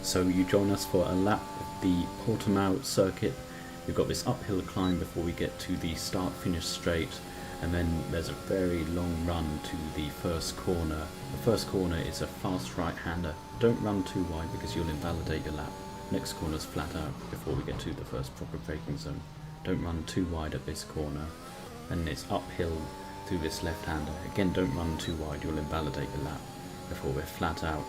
So you join us for a lap of the Portimao circuit. We've got this uphill climb before we get to the start-finish straight, and then there's a very long run to the first corner. The first corner is a fast right-hander. Don't run too wide because you'll invalidate your lap. Next corner's flat out before we get to the first proper braking zone. Don't run too wide at this corner, and it's uphill through this left-hander. Again, don't run too wide, you'll invalidate your lap before we're flat out.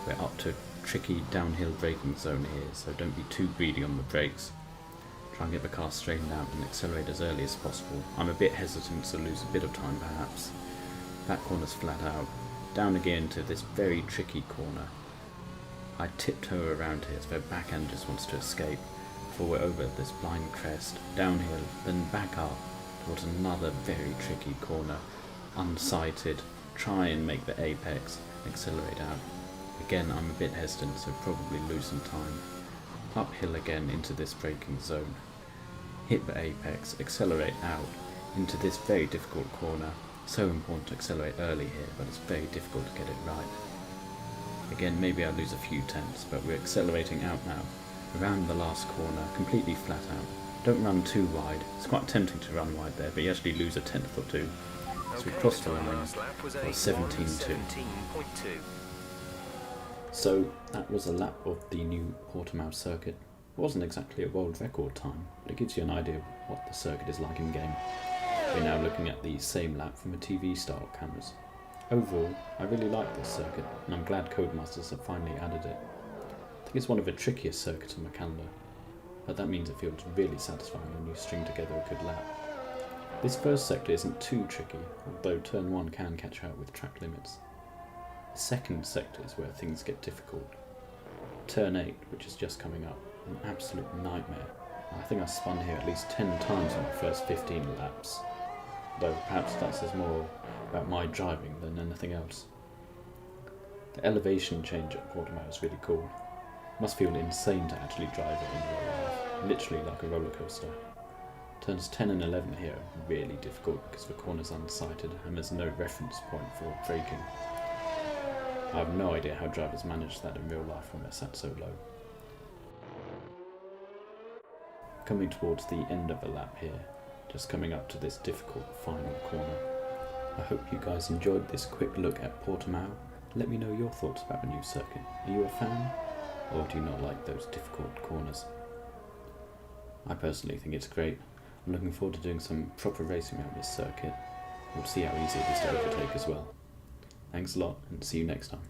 We're up to tricky downhill braking zone here, so don't be too greedy on the brakes. Try and get the car straightened out and accelerate as early as possible. I'm a bit hesitant to lose a bit of time perhaps. That corner's flat out. Down again to this very tricky corner. I tiptoe around here as the back end just wants to escape. Before we're over this blind crest, downhill, then back up towards another very tricky corner. Unsighted, try and make the apex, accelerate out. Again, I'm a bit hesitant, so probably lose some time. Uphill again into this braking zone. Hit the apex, accelerate out into this very difficult corner. So important to accelerate early here, but it's very difficult to get it right. Again, maybe I lose a few tenths, but we're accelerating out now. Around the last corner, completely flat out. Don't run too wide. It's quite tempting to run wide there, but you actually lose a tenth or two. So we crossed the line for 17.2. So that was a lap of the new Portimao circuit. It wasn't exactly a world record time, but it gives you an idea of what the circuit is like in game. We're now looking at the same lap from a TV style cameras. Overall, I really like this circuit, and I'm glad Codemasters have finally added it. I think it's one of the trickiest circuits on the calendar, but that means it feels really satisfying when you string together a good lap. This first sector isn't too tricky, although turn 1 can catch out with track limits. The second sector is where things get difficult. Turn 8, which is just coming up, an absolute nightmare. I think I spun here at least 10 times in my first 15 laps, though perhaps that says more about my driving than anything else. The elevation change at Portimao is really cool. It must feel insane to actually drive it in real life, literally like a roller coaster. Turns 10 and 11 here are really difficult because the corner's unsighted and there's no reference point for braking. I have no idea how drivers manage that in real life when they're sat so low. Coming towards the end of the lap here, just coming up to this difficult final corner. I hope you guys enjoyed this quick look at Portimao. Let me know your thoughts about the new circuit. Are you a fan, or do you not like those difficult corners? I personally think it's great. I'm looking forward to doing some proper racing around this circuit. We'll see how easy it is to overtake as well. Thanks a lot, and see you next time.